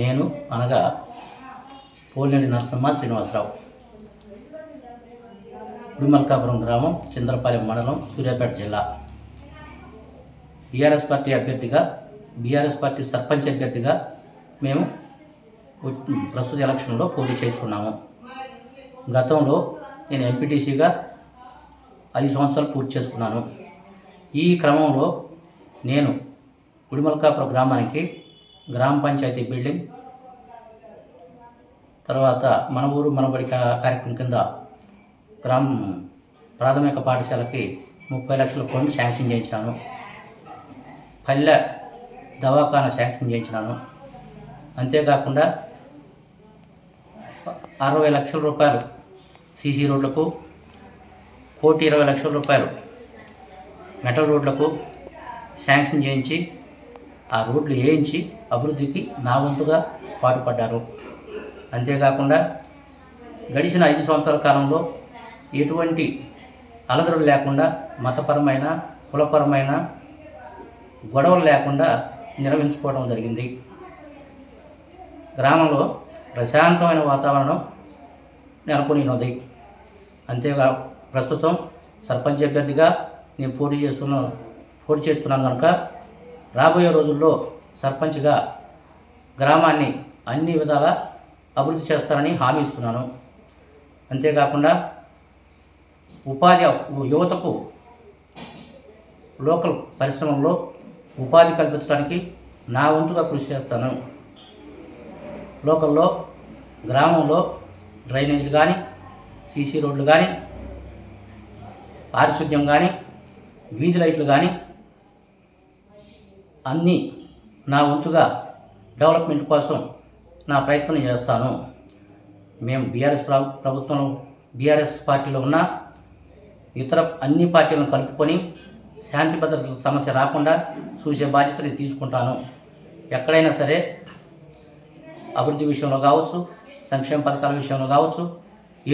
నేను అనగా పోలినేని నరసింహ శ్రీనివాసరావు, గుడిమల్కాపురం గ్రామం, చింతలపాలెం మండలం, సూర్యాపేట జిల్లా. బీఆర్ఎస్ పార్టీ అభ్యర్థిగా, బీఆర్ఎస్ పార్టీ సర్పంచ్ అభ్యర్థిగా మేము ప్రస్తుత ఎలక్షన్లో పోటీ చేస్తున్నాము. గతంలో నేను ఎంపీటీసీగా 5 సంవత్సరాలు పూర్తి చేసుకున్నాను. ఈ క్రమంలో నేను గుడిమల్కాపురం గ్రామానికి గ్రామ పంచాయతీ బిల్డింగ్, తర్వాత మన ఊరు మనబడి కార్యక్రమం కింద ప్రాథమిక పాఠశాలకి 30 లక్షల ఫండ్ శాంక్షన్ చేయించినాను. పల్లె దవాఖానా శాంక్షన్ చేయించినాను. అంతేకాకుండా 60 లక్షల రూపాయలు సీసీ రోడ్లకు, 1,20,00,000 రూపాయలు మెటల్ రోడ్లకు శాంక్షన్ చేయించి ఆ రోడ్లు వేయించి అభివృద్ధికి నా వంతుగా పాటుపడ్డారు. అంతేకాకుండా గడిచిన 5 సంవత్సరాల కాలంలో ఎటువంటి అలజడులు లేకుండా, మతపరమైన కులపరమైన గొడవలు లేకుండా నిర్వహించుకోవడం జరిగింది. గ్రామంలో ప్రశాంతమైన వాతావరణం నెలకొని ఉన్నది. అంతేగా ప్రస్తుతం సర్పంచ్ అభ్యర్థిగా నేను పోటీ చేస్తున్నాను కనుక రాబోయే రోజుల్లో సర్పంచ్గా గ్రామాన్ని అన్ని విధాలా అభివృద్ధి చేస్తానని హామీ ఇస్తున్నాను. అంతేకాకుండా యువతకు లోకల్ పరిశ్రమల్లో ఉపాధి కల్పించడానికి నా వంతుగా కృషి చేస్తాను. లోకల్లో గ్రామంలో డ్రైనేజీలు కానీ, సీసీ రోడ్లు కానీ, పారిశుద్ధ్యం కానీ, వీధి లైట్లు కానీ అన్నీ నా వంతుగా డెవలప్మెంట్ కోసం నా ప్రయత్నం చేస్తాను. మేము బీఆర్ఎస్ పార్టీలో ఉన్న ఇతర అన్ని పార్టీలను కలుపుకొని శాంతి భద్రతల సమస్య రాకుండా చూసే బాధ్యతని తీసుకుంటాను. ఎక్కడైనా సరే అభివృద్ధి విషయంలో కావచ్చు, సంక్షేమ పథకాల విషయంలో కావచ్చు,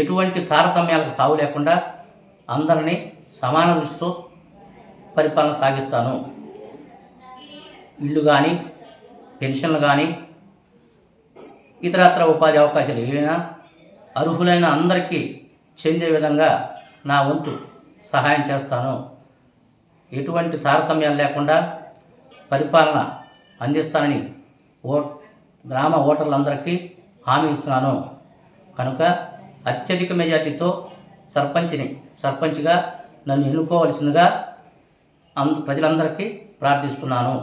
ఎటువంటి తారతమ్యాలకు తావు లేకుండా అందరినీ సమాన దృష్టితో పరిపాలన సాగిస్తాను. ఇళ్ళు కానీ, పెన్షన్లు కానీ, ఇతరత్ర ఉపాధి అవకాశాలు ఏవైనా అర్హులైన అందరికీ చెందే విధంగా నా వంతు సహాయం చేస్తాను. ఎటువంటి తారతమ్యాలు లేకుండా పరిపాలన అందిస్తానని గ్రామ ఓటర్లందరికీ హామీ ఇస్తున్నాను. కనుక అత్యధిక మెజార్టీతో సర్పంచ్గా నన్ను ఎన్నుకోవాల్సిందిగా ప్రజలందరికీ ప్రార్థిస్తున్నాను.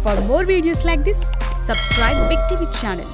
For more videos like this, subscribe Big TV channel.